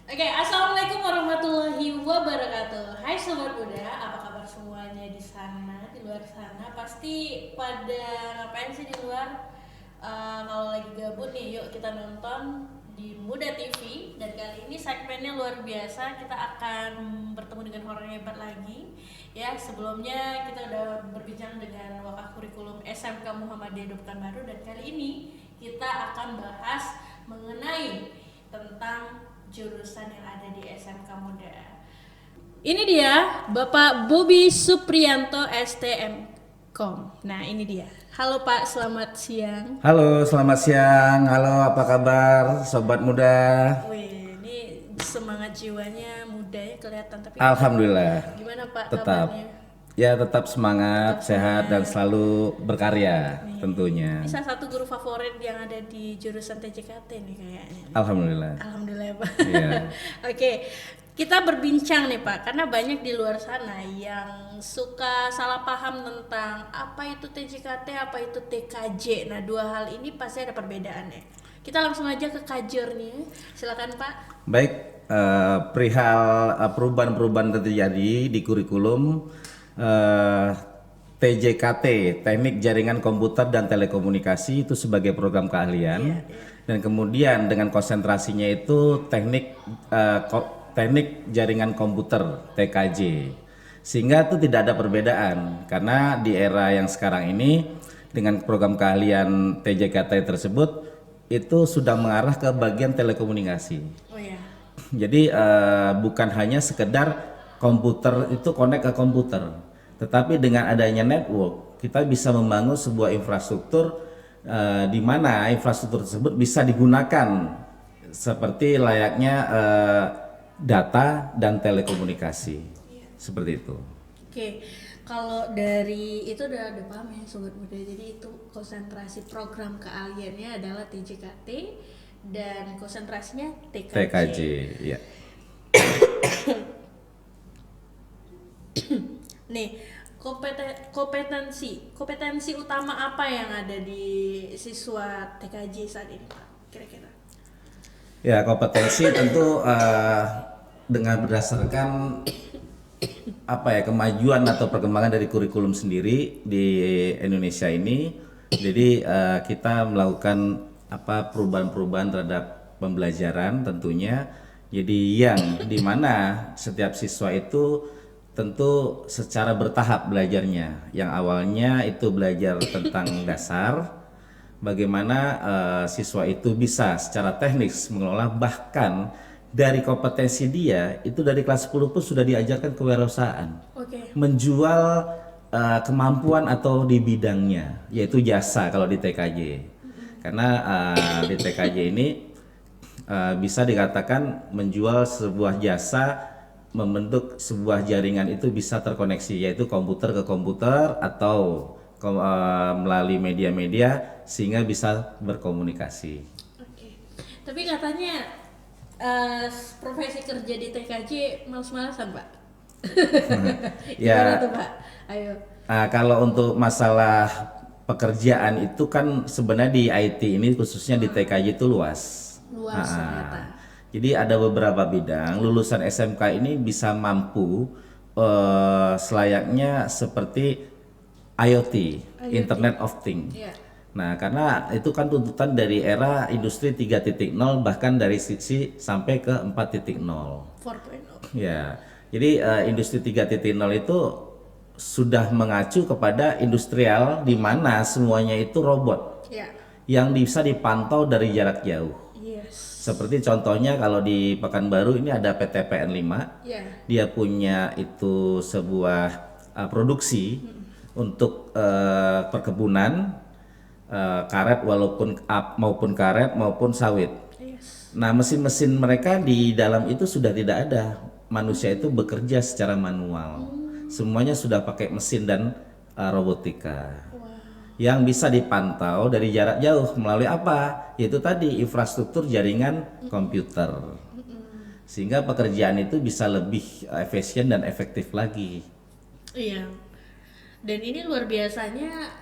Oke, assalamualaikum warahmatullahi wabarakatuh. Hai sobat muda, apa kabar semuanya di sana, di luar sana? Pasti pada ngapain sih di luar? Kalau lagi gabut nih, yuk kita nonton di Muda TV. Dan kali ini segmennya luar biasa. Kita akan bertemu dengan orang hebat lagi. Ya, sebelumnya kita udah berbincang dengan wakil kurikulum SMK Muhammadiyah Pekanbaru, dan kali ini kita akan bahas mengenai tentang jurusan yang ada di SMK Muda. Ini dia Bapak Bobi Supriyanto STM.Com. Nah, ini dia. Halo Pak, selamat siang. Halo, selamat siang. Halo, apa kabar, sobat muda? Wih, ini semangat jiwanya, mudanya kelihatan, tapi Alhamdulillah. gimana Pak Tetap. kabarnya? Ya, tetap semangat, sehat, dan selalu berkarya tentunya. Ini salah satu guru favorit yang ada di jurusan TJKT nih kayaknya. Alhamdulillah. Alhamdulillah Pak. Iya. Oke, kita berbincang nih Pak, karena banyak di luar sana yang suka salah paham tentang apa itu TJKT, apa itu TKJ. Nah, dua hal ini pasti ada perbedaannya. Kita langsung aja ke kajer nih, silakan Pak. Baik, perihal perubahan-perubahan terjadi di kurikulum eh, TJKT, Teknik Jaringan Komputer dan Telekomunikasi itu sebagai program keahlian, dan kemudian dengan konsentrasinya itu Teknik Jaringan Komputer (TKJ). Sehingga itu tidak ada perbedaan karena di era yang sekarang ini dengan program keahlian TJKT tersebut itu sudah mengarah ke bagian telekomunikasi. Oh ya. Jadi bukan hanya sekedar komputer itu connect ke komputer, tetapi dengan adanya network kita bisa membangun sebuah infrastruktur di mana infrastruktur tersebut bisa digunakan seperti layaknya data dan telekomunikasi, seperti itu. Oke, kalau dari itu udah paham ya sobat muda. Jadi itu konsentrasi program keahliannya adalah TJKT dan konsentrasinya TKJ. TKJ, ya. Nih, kompetensi utama apa yang ada di siswa TKJ saat ini Pak? Kira-kira. Ya, kompetensi tentu dengan berdasarkan apa ya, kemajuan atau perkembangan dari kurikulum sendiri di Indonesia ini. Jadi kita melakukan perubahan-perubahan terhadap pembelajaran tentunya. Jadi yang dimana setiap siswa itu tentu secara bertahap belajarnya. Yang awalnya itu belajar tentang dasar, bagaimana siswa itu bisa secara teknis mengelola, bahkan dari kompetensi dia itu dari kelas 10 pun sudah diajarkan kewirausahaan. Oke. Menjual kemampuan atau di bidangnya, yaitu jasa kalau di TKJ. Karena di TKJ ini bisa dikatakan menjual sebuah jasa, membentuk sebuah jaringan itu bisa terkoneksi, yaitu komputer ke komputer atau melalui media-media sehingga bisa berkomunikasi. Oke. Tapi katanya profesi kerja di TKJ males-malesan Pak. Gimana Ya, tuh Pak? Ayo. kalau untuk masalah pekerjaan itu kan sebenarnya di IT ini khususnya di TKJ itu luas. Luas ternyata. Jadi ada beberapa bidang lulusan SMK ini bisa mampu selayaknya seperti IoT, Internet of Things. Iya. Nah, karena itu kan tuntutan dari era industri 3.0, bahkan dari sisi sampai ke 4.0. 4.0. Ya. Jadi industri 3.0 itu sudah mengacu kepada industrial di mana semuanya itu robot Iya. yang bisa dipantau dari jarak jauh. Yes. Seperti contohnya kalau di Pekanbaru ini ada PT PN5. Iya. Dia punya itu sebuah produksi untuk perkebunan karet, maupun karet maupun sawit. Yes. Nah, mesin-mesin mereka di dalam itu sudah tidak ada. Manusia itu bekerja secara manual. Semuanya sudah pakai mesin dan robotika. Yang bisa dipantau dari jarak jauh melalui apa? Yaitu tadi infrastruktur jaringan komputer. Sehingga pekerjaan itu bisa lebih efisien dan efektif lagi. Iya. Dan ini luar biasanya,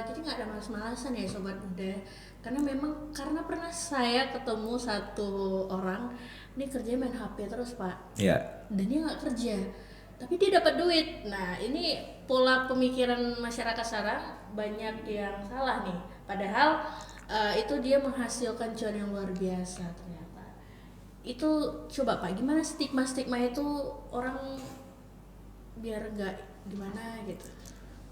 jadi nggak ada malas-malasan ya sobat muda. Karena memang karena pernah saya ketemu satu orang, ini kerjanya main HP terus Pak. Ya. Dan dia nggak kerja, tapi dia dapat duit. Nah ini pola pemikiran masyarakat sekarang banyak yang salah nih. Padahal itu dia menghasilkan cuan yang luar biasa ternyata. Itu coba Pak, gimana stigma-stigma itu orang biar nggak gimana gitu.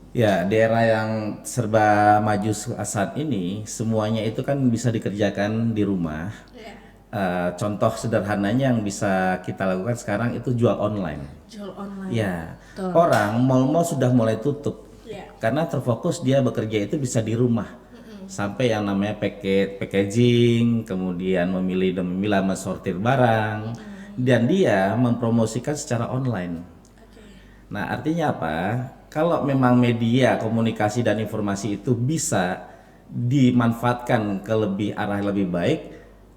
Ya, di era yang serba maju saat ini, semuanya itu kan bisa dikerjakan di rumah. Ya, Contoh sederhananya yang bisa kita lakukan sekarang itu jual online. jual online. Ya, Betul. orang mal-mal sudah mulai tutup Ya. karena terfokus dia bekerja itu bisa di rumah. Sampai yang namanya packaging, kemudian memilih dan memilah mensortir barang, dan dia mempromosikan secara online. Oke. Nah, artinya apa? Kalau memang media komunikasi dan informasi itu bisa dimanfaatkan ke lebih arah yang lebih baik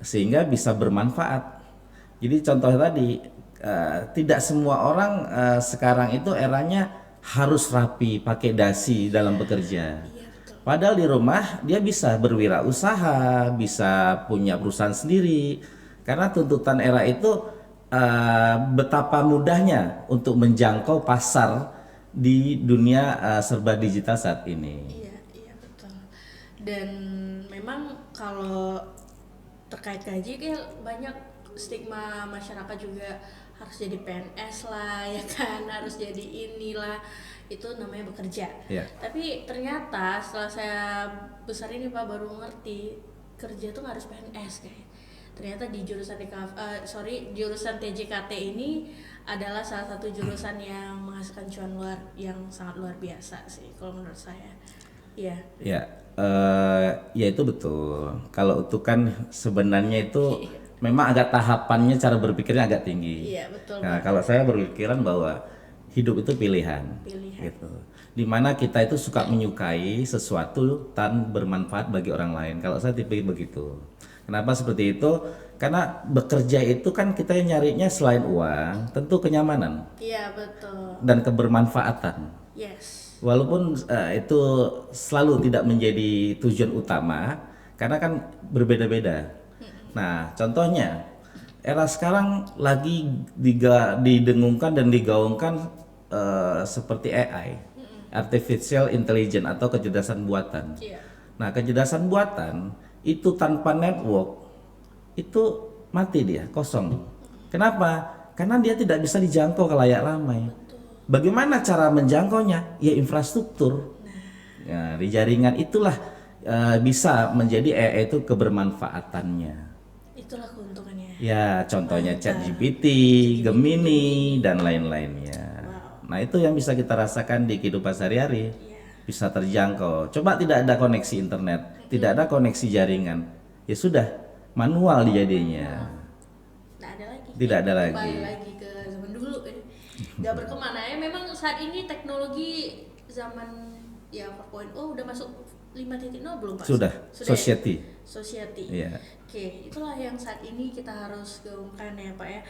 sehingga bisa bermanfaat. Jadi contoh tadi tidak semua orang sekarang itu eranya harus rapi, pakai dasi dalam bekerja. Padahal di rumah dia bisa berwirausaha, bisa punya perusahaan sendiri. Karena tuntutan era itu betapa mudahnya untuk menjangkau pasar di dunia serba digital saat ini. Iya, iya betul. Dan memang kalau terkait gaji kayak banyak stigma masyarakat juga harus jadi PNS lah ya kan, harus jadi inilah, itu namanya bekerja. Ya. Tapi ternyata setelah saya besar ini Pak baru ngerti kerja tuh nggak harus PNS kayak. Ternyata di jurusan jurusan TJKT ini adalah salah satu jurusan yang menghasilkan cuan yang sangat luar biasa sih kalau menurut saya. Iya. Ya, ya itu betul. Kalau itu kan sebenarnya itu memang agak tahapannya cara berpikirnya agak tinggi. Iya, betul. Nah, kalau saya berpikiran bahwa hidup itu pilihan. Gitu. Dimana kita itu suka menyukai sesuatu dan bermanfaat bagi orang lain. Kalau saya tipe begitu. Kenapa seperti itu? Karena bekerja itu kan kita yang nyarinya selain uang, tentu kenyamanan Iya, betul. dan kebermanfaatan. Yes. Walaupun itu selalu tidak menjadi tujuan utama, karena kan berbeda-beda. Nah, contohnya era sekarang lagi didengungkan dan digaungkan seperti AI, artificial intelligence atau kecerdasan buatan. Iya. Nah, kecerdasan buatan itu tanpa network itu mati dia, kosong. Kenapa? Karena dia tidak bisa dijangkau ke layak ramai. Bagaimana cara menjangkaunya? Ya infrastruktur. Nah, di jaringan itulah bisa menjadi AI itu kebermanfaatannya. Itulah keuntungannya. Ya, contohnya ChatGPT, Gemini, dan lain-lainnya. Nah, itu yang bisa kita rasakan di kehidupan sehari-hari. Bisa terjangkau. Coba tidak ada koneksi internet, tidak ada koneksi jaringan. Ya sudah, manual dijadinya. Nggak ada lagi. Tidak ada lagi. Kembali lagi ke zaman dulu. Nggak berkemana ya. Memang saat ini teknologi zaman ya 4.0 udah masuk 5.0 belum Pak? Sudah, society. Society. Iya. Oke, itulah yang saat ini kita harus gaungkan ya Pak ya.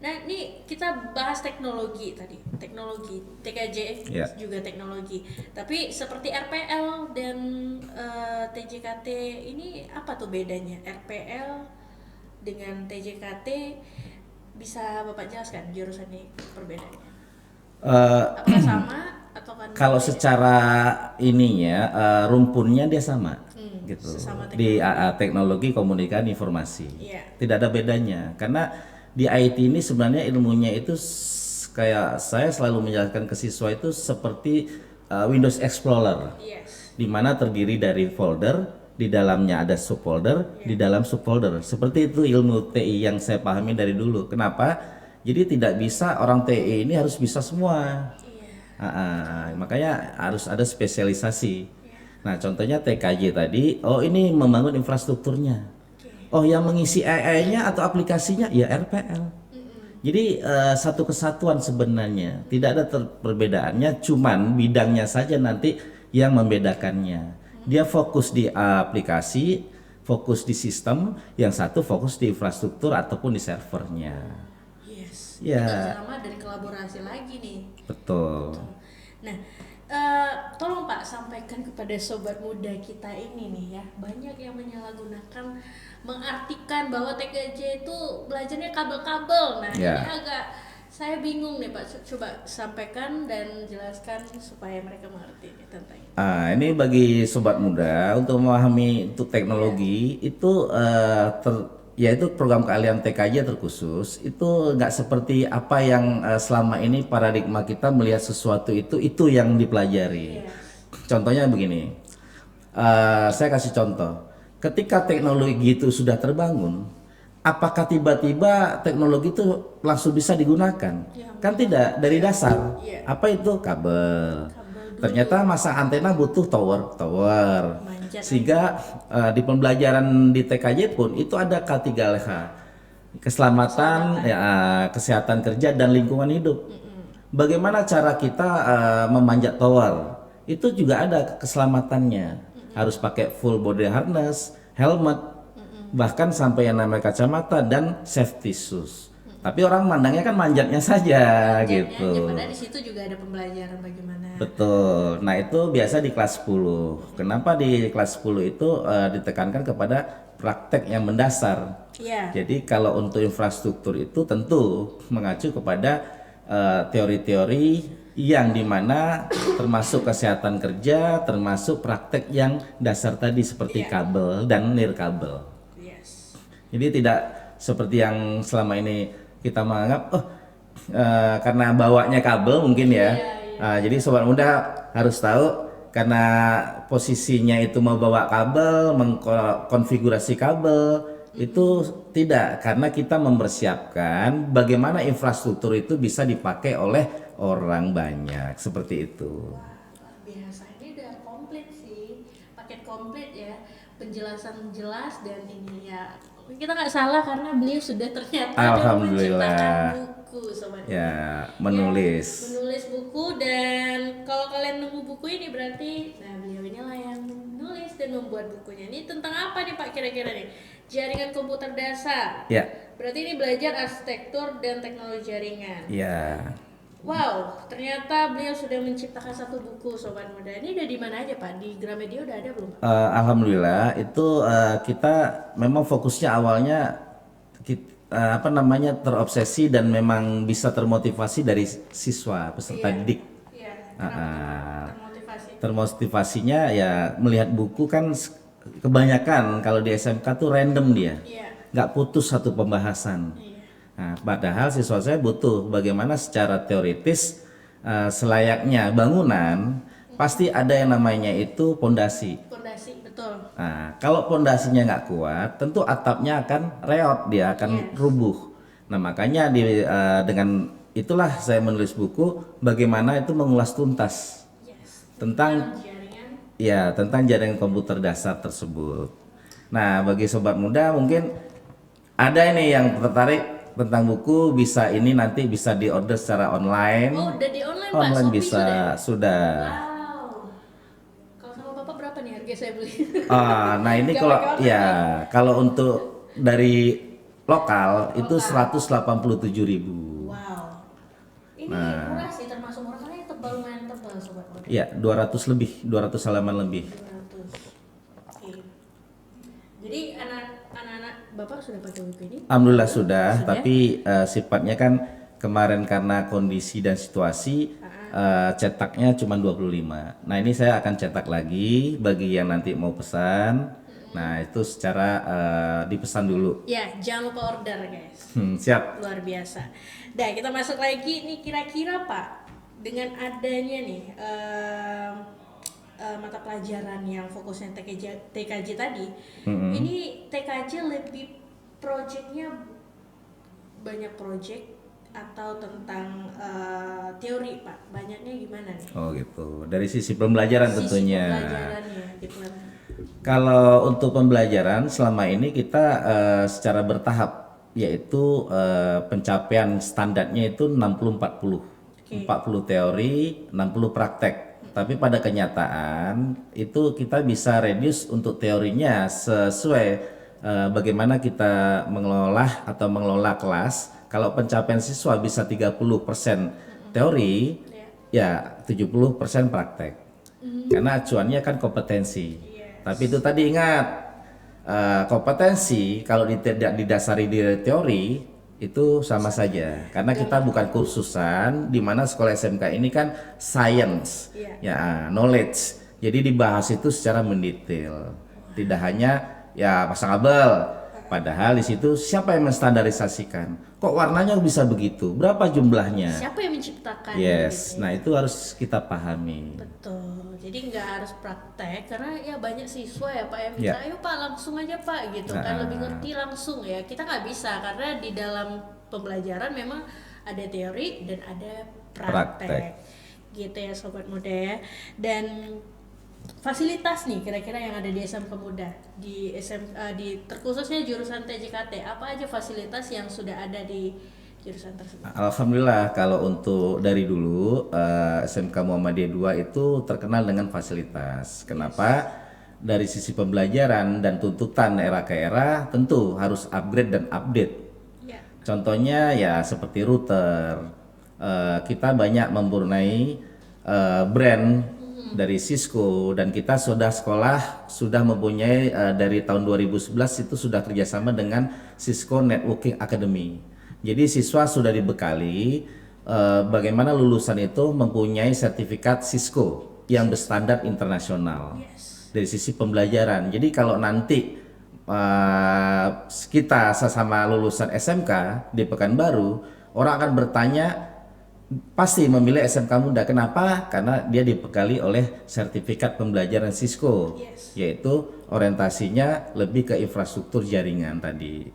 Nah ini kita bahas teknologi tadi, teknologi TKJ Ya. juga teknologi. Tapi seperti RPL dan TJKT ini apa tuh bedanya? RPL dengan TJKT bisa Bapak jelaskan jurusan ini perbedaannya? Apakah sama atau kan? Kalau secara ininya rumpunnya dia sama, gitu. sesama Di teknologi komunikasi informasi, Iya. tidak ada bedanya. Karena di IT ini sebenarnya ilmunya itu kayak saya selalu menjelaskan ke siswa itu seperti Windows Explorer, Yes. di mana terdiri dari folder, di dalamnya ada subfolder, di dalam subfolder. Seperti itu ilmu TI yang saya pahami dari dulu. Kenapa? Jadi tidak bisa orang TI ini harus bisa semua. Makanya harus ada spesialisasi. Nah, contohnya TKJ tadi, oh ini membangun infrastrukturnya. Oh, yang mengisi AI-nya atau aplikasinya ya RPL. Jadi satu kesatuan sebenarnya, tidak ada perbedaannya, cuman bidangnya saja nanti yang membedakannya. Dia fokus di aplikasi, fokus di sistem, yang satu fokus di infrastruktur ataupun di servernya. Yes. Ya. Itu sama dari kolaborasi lagi nih. Betul. Nah, tolong Pak sampaikan kepada sobat muda kita ini nih ya, banyak yang menyalahgunakan, mengartikan bahwa TKJ itu belajarnya kabel-kabel. Nah Ya. ini agak saya bingung nih Pak, coba sampaikan dan jelaskan supaya mereka mengerti nih tentang ini. Ini bagi sobat muda untuk memahami untuk teknologi itu yaitu program keahlian TKJ terkhusus itu nggak seperti apa yang selama ini paradigma kita melihat sesuatu itu yang dipelajari. Contohnya begini, saya kasih contoh, ketika teknologi itu sudah terbangun, apakah tiba-tiba teknologi itu langsung bisa digunakan? Kan tidak, dari dasar. Apa itu? Kabel. Ternyata masa antena butuh tower, Manjat. sehingga di pembelajaran di TKJ pun itu ada K3LH, keselamatan, ya, kesehatan kerja dan lingkungan hidup. Bagaimana cara kita memanjat tower? Itu juga ada keselamatannya, harus pakai full body harness, helmet, bahkan sampai yang namanya kacamata dan safety shoes. Tapi orang mandangnya kan manjatnya saja gitu. Ya, padahal di situ juga ada pembelajaran bagaimana. Betul. Nah, itu biasa di kelas 10. Kenapa di kelas 10 itu ditekankan kepada praktek yang mendasar. Iya. Jadi kalau untuk infrastruktur itu tentu mengacu kepada teori-teori yang dimana termasuk kesehatan kerja, termasuk praktek yang dasar tadi seperti kabel dan nirkabel. Yes. Jadi tidak seperti yang selama ini kita menganggap karena bawanya kabel mungkin ya. Jadi sobat muda harus tahu karena posisinya itu membawa kabel, mengkonfigurasi kabel itu tidak, karena kita mempersiapkan bagaimana infrastruktur itu bisa dipakai oleh orang banyak seperti itu. Luar biasa, ini udah komplit sih, paket komplit ya, penjelasan jelas dan ini ya kita nggak salah karena beliau sudah ternyata Alhamdulillah. menciptakan buku sobat. Ya, menulis. Ya, menulis buku, dan kalau kalian nemu buku ini berarti nah beliau inilah yang menulis dan membuat bukunya. Ini tentang apa nih Pak kira-kira nih? Jaringan komputer dasar. Ya. Berarti ini belajar arsitektur dan teknologi jaringan. Ya. Wow, ternyata beliau sudah menciptakan satu buku sobat muda. Ini udah di mana aja Pak? Di Gramedia udah ada belum Pak? Alhamdulillah itu kita memang fokusnya awalnya terobsesi dan memang bisa termotivasi dari siswa peserta didik. Iya. Termotivasi. Termotivasinya ya melihat buku kan kebanyakan kalau di SMK tuh random dia, nggak putus satu pembahasan. Nah, padahal siswa saya butuh bagaimana secara teoritis selayaknya bangunan pasti ada yang namanya itu pondasi. Pondasi, betul. Nah, kalau pondasinya nggak kuat, tentu atapnya akan reot, dia akan rubuh. Nah, makanya dengan itulah saya menulis buku bagaimana itu mengulas tuntas tentang tentang jaringan komputer dasar tersebut. Nah, bagi sobat muda mungkin ada ini yang tertarik tentang buku, bisa ini nanti bisa diorder secara online. Oh, udah di online Pak? Online Shopee bisa, sudah. Wow. Kalau sama Bapak berapa nih harga saya beli? Nah ini kalau untuk dari lokal itu 187.000. Wow. Ini murah sih, termasuk murah karena tebal, lumayan tebal sobat muda. Iya, 200 lebih, 200 halaman lebih. 200. Oke. Jadi anak-anak Bapak sudah pakai buku ini? Alhamdulillah sudah, tapi sifatnya kan kemarin karena kondisi dan situasi cetaknya cuma 25. Nah, ini saya akan cetak lagi bagi yang nanti mau pesan. Nah, itu secara dipesan dulu. Ya, jangan lupa order guys. Siap. Luar biasa. Nah, kita masuk lagi nih, kira-kira Pak, dengan adanya nih mata pelajaran yang fokusnya TKJ tadi, ini TKJ lebih projectnya banyak project atau tentang teori Pak? Banyaknya gimana nih? Oh gitu. Dari sisi pembelajaran tentunya. Pembelajarannya gitu kan. Kalau untuk pembelajaran selama ini kita secara bertahap, yaitu pencapaian standarnya itu 60-40. 40 teori, 60 praktek. Tapi pada kenyataan itu kita bisa reduce untuk teorinya sesuai bagaimana kita mengelola kelas. Kalau pencapaian siswa bisa 30% teori, ya 70% praktek. karena acuannya kan kompetensi. Yes. Tapi itu tadi ingat, kompetensi kalau tidak didasari di teori itu sama saja, karena kita bukan kursusan di mana sekolah SMK ini kan science, ya knowledge. Jadi dibahas itu secara mendetail, tidak hanya ya pasang kabel. Padahal di situ siapa yang menstandarisasikan? Kok warnanya bisa begitu? Berapa jumlahnya? Siapa yang menciptakan? Yes, gitu nah itu harus kita pahami. Betul. Jadi nggak harus praktek karena ya banyak siswa ya Pak yang Ya. minta, ayo Pak langsung aja Pak gitu kan, lebih ngerti langsung ya. Kita nggak bisa karena di dalam pembelajaran memang ada teori dan ada praktek. Gitu ya Sobat Muda ya. Dan fasilitas nih kira-kira yang ada di SMK Muda di terkhususnya jurusan TJKT, apa aja fasilitas yang sudah ada di jurusan tersebut? Alhamdulillah kalau untuk dari dulu SMK Muhammadiyah 2 itu terkenal dengan fasilitas. Kenapa? Dari sisi pembelajaran dan tuntutan era ke era tentu harus upgrade dan update. Ya. Contohnya ya seperti router. Kita banyak mempunyai brand dari Cisco dan kita sudah mempunyai dari tahun 2011 itu sudah kerjasama dengan Cisco Networking Academy. Jadi siswa sudah dibekali bagaimana lulusan itu mempunyai sertifikat Cisco yang berstandar internasional. Dari sisi pembelajaran. Jadi kalau nanti kita sesama lulusan SMK di Pekanbaru, orang akan bertanya pasti memilih SMK Muda. Kenapa? Karena dia dibekali oleh sertifikat pembelajaran Cisco, yaitu orientasinya lebih ke infrastruktur jaringan tadi.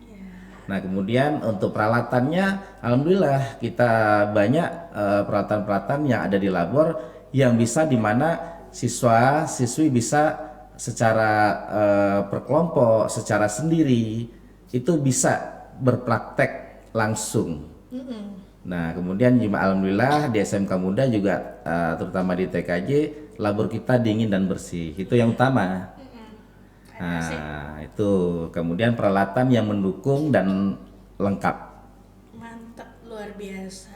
Nah kemudian untuk peralatannya, alhamdulillah kita banyak peralatan-peralatan yang ada di labor yang bisa dimana siswa-siswi bisa secara berkelompok, secara sendiri itu bisa berpraktek langsung. Nah kemudian juga alhamdulillah di SMK Muda juga terutama di TKJ labor kita dingin dan bersih, itu yang utama. Nah itu kemudian peralatan yang mendukung dan lengkap. Mantap, luar biasa.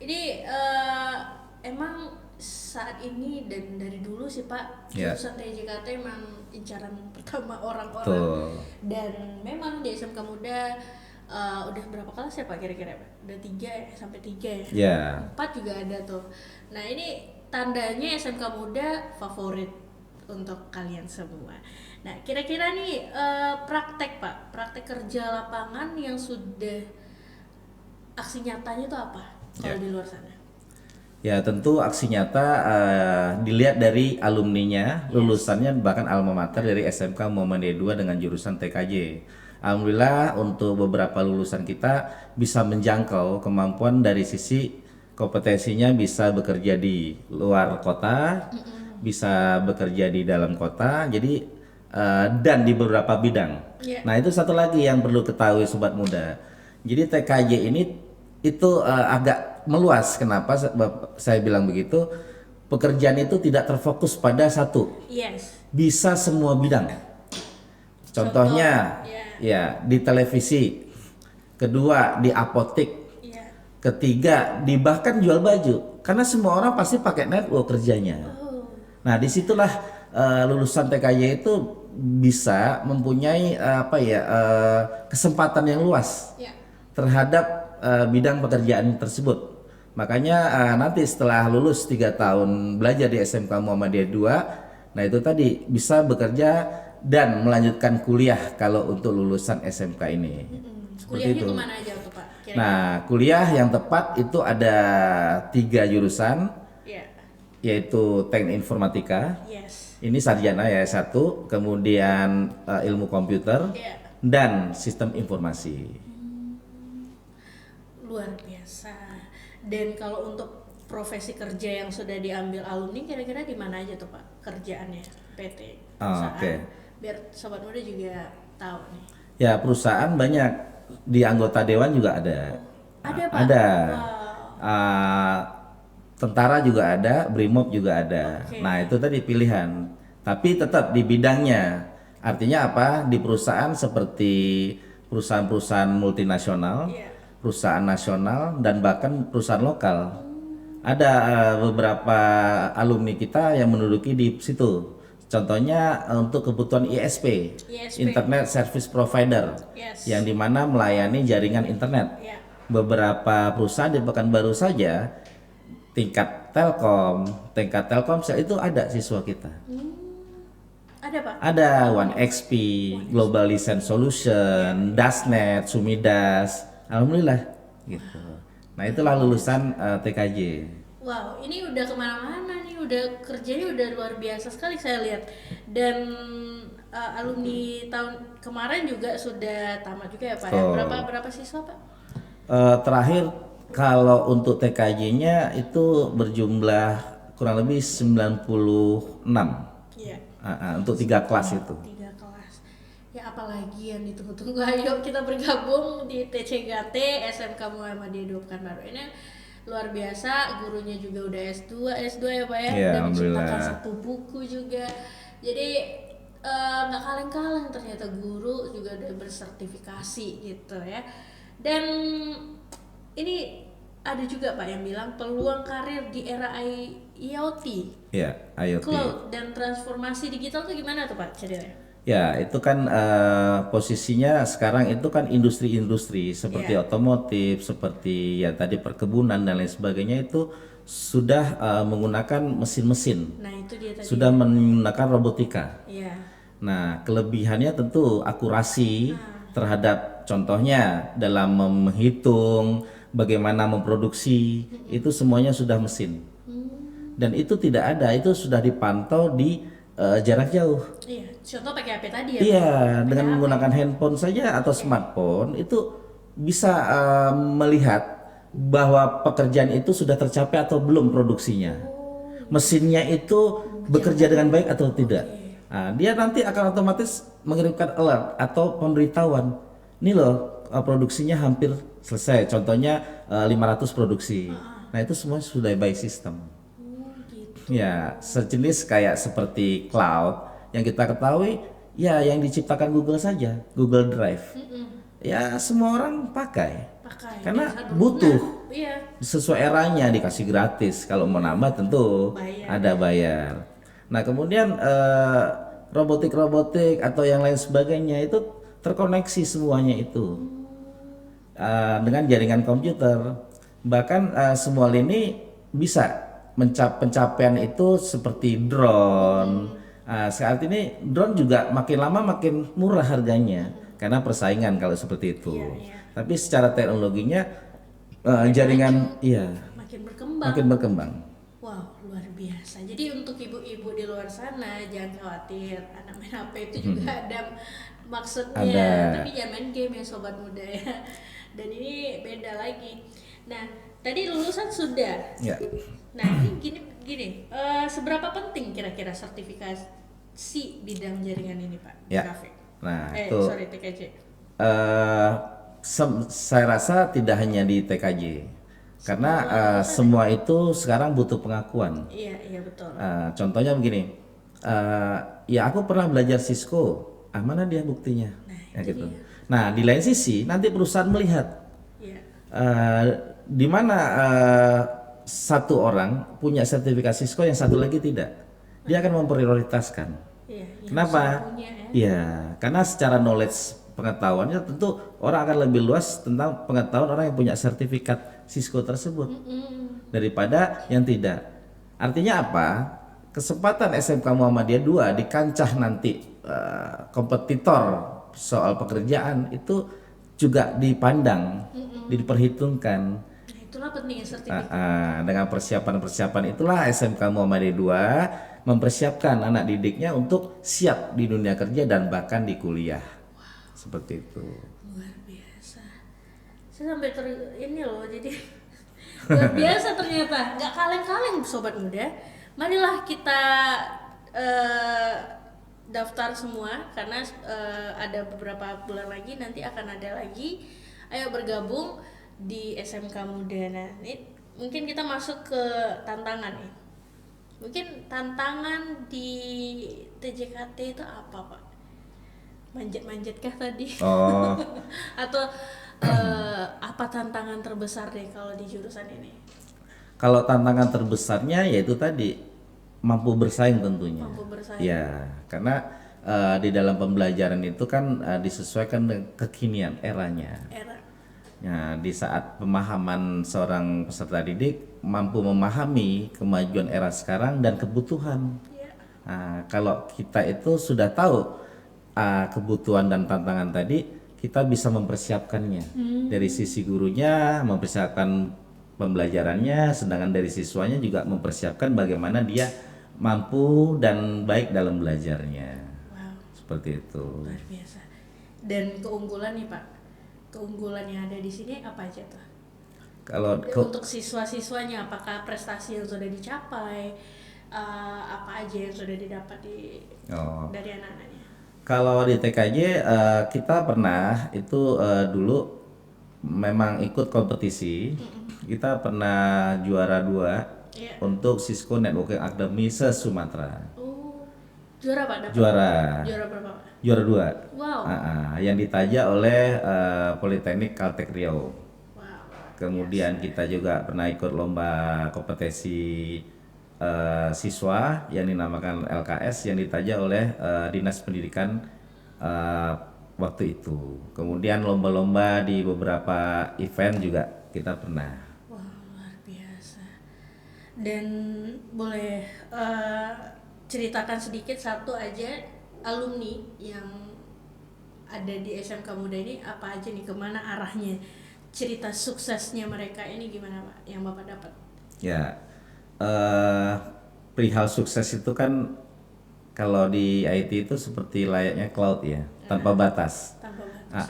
Ini emang saat ini dan dari dulu sih Pak, jurusan TJKT emang incaran pertama orang-orang. Dan memang di SMK Muda udah berapa kelas ya Pak kira-kira Pak? Udah 3 sampai 3 ya? 4 juga ada tuh. Nah ini tandanya SMK Muda favorit untuk kalian semua. Nah kira-kira nih praktek Pak, praktek kerja lapangan yang sudah aksi nyatanya itu apa kalau di luar sana? Ya tentu aksi nyata dilihat dari alumninya, lulusannya bahkan alma mater dari SMK Muhammadiyah 2 dengan jurusan TKJ. Alhamdulillah untuk beberapa lulusan kita bisa menjangkau kemampuan dari sisi kompetensinya, bisa bekerja di luar kota, bisa bekerja di dalam kota, jadi dan di beberapa bidang. Nah itu satu lagi yang perlu ketahui Sobat Muda. Jadi TKJ ini itu agak meluas. Kenapa saya bilang begitu? Pekerjaan itu tidak terfokus pada satu, bisa semua bidang. Contohnya ya di televisi, kedua di apotek, ketiga di bahkan jual baju, karena semua orang pasti pakai network kerjanya. Nah disitulah lulusan TKJ itu bisa mempunyai kesempatan yang luas terhadap bidang pekerjaan tersebut. Makanya nanti setelah lulus 3 tahun belajar di SMK Muhammadiyah 2, nah itu tadi bisa bekerja dan melanjutkan kuliah kalau untuk lulusan SMK ini. Kuliahnya kemana aja tuh Pak? Kira-kira? Nah kuliah yang tepat itu ada 3 jurusan, yaitu Teknik Informatika, ini sarjana ya S1, kemudian Ilmu Komputer, dan Sistem Informasi. Luar biasa. Dan kalau untuk profesi kerja yang sudah diambil alumni kira-kira di mana aja tuh Pak kerjaannya, PT, perusahaan, biar Sobat Muda juga tahu nih. Ya perusahaan banyak, di anggota dewan juga ada. Ada Pak? Ada. Tentara juga ada, Brimob juga ada. Nah itu tadi pilihan, tapi tetap di bidangnya. Artinya apa? Di perusahaan seperti perusahaan-perusahaan multinasional, perusahaan nasional, dan bahkan perusahaan lokal. ada beberapa alumni kita yang menduduki di situ. Contohnya untuk kebutuhan ISP, ISP. Internet Service Provider, Yes. yang dimana melayani jaringan internet. Ya. Beberapa perusahaan di Pekanbaru saja tingkat Telkom itu ada siswa kita. Ada Pak? Ada OneXP, Global License Solution, Dasnet, Sumidas, alhamdulillah gitu. Nah itulah lulusan TKJ. Wow, ini udah kemana-mana nih, udah kerjanya udah luar biasa sekali saya lihat. Dan alumni tahun kemarin juga sudah tamat juga ya Pak. Ya? Berapa siswa Pak? Terakhir kalau untuk TKJ-nya itu berjumlah kurang lebih 96. Iya. Untuk 3 kelas itu. 3 kelas. Ya apalagi yang ditunggu-tunggu. Ayo kita bergabung di TCGT SMK Muhammadiyah 2 Pekanbaru. Ini luar biasa, gurunya juga udah S2 ya Pak ya. Ya, Udah menciptakan alhamdulillah. 1 buku juga. Jadi nggak kaleng-kaleng ternyata guru juga udah bersertifikasi gitu ya. Dan ini ada juga Pak yang bilang peluang karir di era IoT, Ya, IoT. cloud dan transformasi digital tuh gimana tuh Pak ceritanya? Ya, itu kan posisinya sekarang itu kan industri-industri seperti otomotif, seperti ya tadi perkebunan dan lain sebagainya itu sudah menggunakan mesin-mesin, Nah itu dia tadi. sudah menggunakan robotika. Iya. Nah, kelebihannya tentu akurasi terhadap contohnya dalam menghitung, bagaimana memproduksi, itu semuanya sudah mesin. Dan itu tidak ada, itu sudah dipantau di jarak jauh. Iya. Contoh pakai HP tadi ya. Iya, dengan menggunakan handphone saja atau smartphone itu bisa melihat bahwa pekerjaan itu sudah tercapai atau belum produksinya. Mesinnya itu bekerja dengan baik atau tidak. Nah, dia nanti akan otomatis mengirimkan alert atau pemberitahuan. Ini loh produksinya hampir selesai. Contohnya 500 produksi. Nah, itu semua sudah by system. Gitu. Ya, sejenis kayak seperti cloud yang kita ketahui ya yang diciptakan Google saja, Google Drive. Ya, semua orang pakai. Karena Biasa butuh. Iya. Sesuai eranya dikasih gratis. Kalau mau nambah tentu Bayar. ada bayar. Nah, kemudian robotik atau yang lain sebagainya itu terkoneksi semuanya itu dengan jaringan komputer. Bahkan semua lini bisa pencapaian itu seperti drone. Saat ini drone juga makin lama makin murah harganya karena persaingan kalau seperti itu. Tapi secara teknologinya jaringan Makin berkembang. makin berkembang. Wow, luar biasa. Jadi untuk ibu-ibu di luar sana jangan khawatir, anak main HP itu juga ada maksudnya. Ada. Tapi jangan main game ya sobat muda ya. Dan ini beda lagi. Nah, tadi lulusan sudah. Ya. Nah, ini gini, seberapa penting kira-kira sertifikasi bidang jaringan ini Pak? Ya. Grafik. Nah, itu TKJ. saya rasa tidak hanya di TKJ. Karena semua itu sekarang butuh pengakuan. Iya, iya betul. Contohnya begini, ya aku pernah belajar Cisco, mana dia buktinya? Ya gitu. Nah, di lain sisi nanti perusahaan melihat Iya. di mana satu orang punya sertifikasi Cisco yang satu lagi tidak, dia akan memprioritaskan. Iya, yang Kenapa? sudah punya ya. Iya, karena secara knowledge pengetahuannya tentu orang akan lebih luas tentang pengetahuan orang yang punya sertifikat Cisco tersebut daripada yang tidak. Artinya apa? Kesempatan SMK Muhammadiyah 2 di kancah nanti kompetitor soal pekerjaan itu juga dipandang, diperhitungkan. Nah, itulah pentingnya sertifikat. Dengan persiapan-persiapan itulah SMK Muhammadiyah 2 mempersiapkan anak didiknya untuk siap di dunia kerja dan bahkan di kuliah. Seperti itu. Luar biasa. Saya sampai ini loh, jadi luar biasa ternyata. Nggak kaleng-kaleng sobat muda. Marilah kita daftar semua karena ada beberapa bulan lagi nanti akan ada lagi. Ayo bergabung di SMK Muda. Nah, ini mungkin kita masuk ke tantangan nih. Mungkin tantangan di TJKT itu apa Pak? Manjat-manjat kah tadi? Oh. Atau apa tantangan terbesar deh kalau di jurusan ini? Kalau tantangan terbesarnya yaitu tadi mampu bersaing tentunya. Mampu bersaing. Ya, karena di dalam pembelajaran itu kan disesuaikan dengan kekinian eranya. Era. Ya, di saat pemahaman seorang peserta didik mampu memahami kemajuan era sekarang dan kebutuhan. Iya. Nah, kalau kita itu sudah tahu kebutuhan dan tantangan tadi, kita bisa mempersiapkannya. Dari sisi gurunya mempersiapkan pembelajarannya, sedangkan dari siswanya juga mempersiapkan bagaimana dia mampu dan baik dalam belajarnya. Wow, Seperti itu. luar biasa. Dan keunggulan nih Pak, keunggulan yang ada di sini apa aja tuh? Kalau Untuk siswa-siswanya, apakah prestasi yang sudah dicapai, apa aja yang sudah didapat Oh. dari anak-anaknya? Kalau di TKJ kita pernah itu dulu memang ikut kompetisi. Kita pernah juara 2 Iya. untuk Cisco Networking Academy se-Sumatera. Oh, juara Pak dapat? Juara Juara berapa Pak? juara 2. Wow. Yang ditaja oleh Politeknik Caltech Riau. Wow. Kemudian kita juga pernah ikut lomba kompetisi siswa yang dinamakan LKS yang ditaja oleh Dinas Pendidikan waktu itu. Kemudian lomba-lomba di beberapa event juga kita pernah. Wah, luar biasa. Dan boleh ceritakan sedikit satu aja alumni yang ada di SMK Muda ini apa aja nih, kemana arahnya, cerita suksesnya mereka ini gimana Pak yang Bapak dapat? Ya, perihal sukses itu kan kalau di IT itu seperti layaknya cloud ya, tanpa batas. Tanpa batas.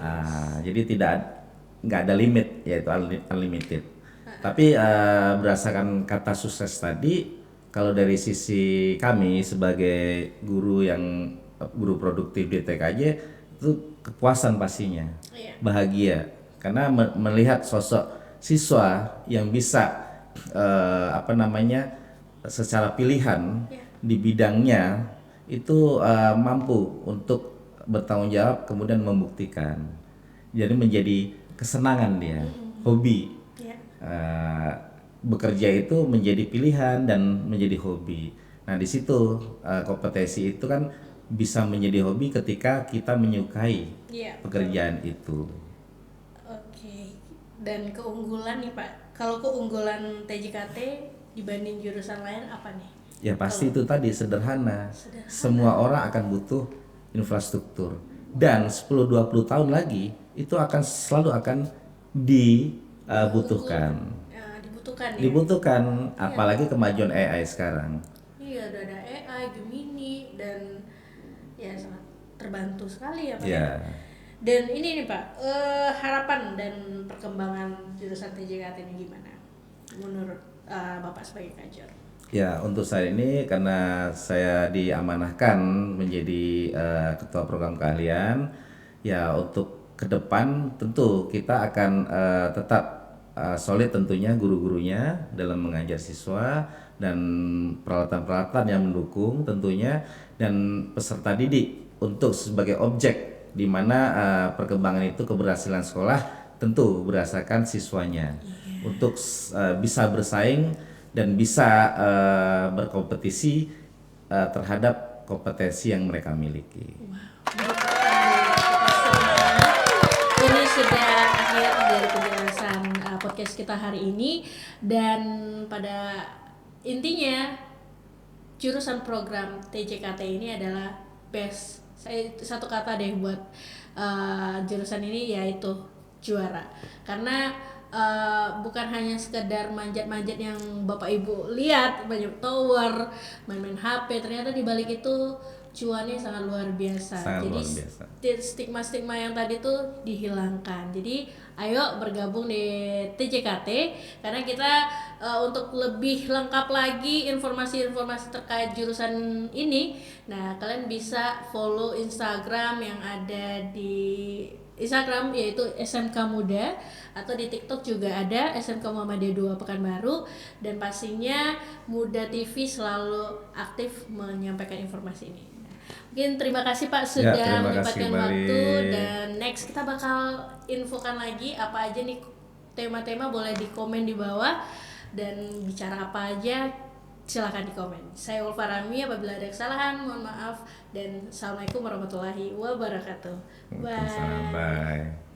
Jadi nggak ada limit, yaitu unlimited. Tapi berdasarkan kata sukses tadi, kalau dari sisi kami sebagai guru yang guru produktif di TKJ itu kepuasan pastinya, Iya. bahagia karena melihat sosok siswa yang bisa secara pilihan di bidangnya itu mampu untuk bertanggung jawab kemudian membuktikan. Jadi menjadi kesenangan dia, hobi. Iya. Bekerja itu menjadi pilihan dan menjadi hobi. Nah, di situ kompetensi itu kan bisa menjadi hobi ketika kita menyukai Iya. pekerjaan itu. Oke. Dan keunggulan nih Pak, kalau keunggulan TJKT dibanding jurusan lain apa nih? Ya pasti itu tadi sederhana. Semua orang akan butuh infrastruktur. Dan 10-20 tahun lagi itu akan selalu akan dibutuhkan. Dibutuhkan ya? Dibutuhkan, apalagi kemajuan AI sekarang. Iya, udah ada AI, Gemini, dan ya sangat terbantu sekali ya Pak. Ya. Dan ini nih Pak, harapan dan perkembangan jurusan TJKT ini gimana? Menurut Bapak sebagai kajar? Ya, untuk saat ini karena saya diamanahkan menjadi ketua program keahlian, ya untuk ke depan tentu kita akan tetap solid tentunya guru-gurunya dalam mengajar siswa dan peralatan-peralatan yang mendukung tentunya dan peserta didik untuk sebagai objek di mana perkembangan itu keberhasilan sekolah tentu berdasarkan siswanya untuk bisa bersaing dan bisa berkompetisi terhadap kompetensi yang mereka miliki. Ini sudah akhir dari penjelasan podcast kita hari ini, dan pada intinya jurusan program TJKT ini adalah best. Saya satu kata deh buat jurusan ini, yaitu juara. Karena bukan hanya sekedar manjat-manjat yang Bapak Ibu lihat, banyak tower, main-main HP, ternyata di balik itu cuannya sangat luar biasa. Sangat Jadi luar biasa. stigma-stigma yang tadi tuh dihilangkan. Jadi ayo bergabung di TJKT karena kita untuk lebih lengkap lagi informasi-informasi terkait jurusan ini. Nah, kalian bisa follow Instagram yang ada di Instagram yaitu SMK Muda, atau di TikTok juga ada SMK Muhammadiyah 2 Pekanbaru, dan pastinya Muda TV selalu aktif menyampaikan informasi ini. Mungkin terima kasih Pak sudah terima kasih menyempatkan kembali. waktu, dan next kita bakal infokan lagi apa aja nih tema-tema, boleh di komen di bawah. dan bicara apa aja, silakan di komen. Saya Ulfa Rami, apabila ada kesalahan mohon maaf, dan assalamualaikum warahmatullahi wabarakatuh. Waalaikumsalam. Bye.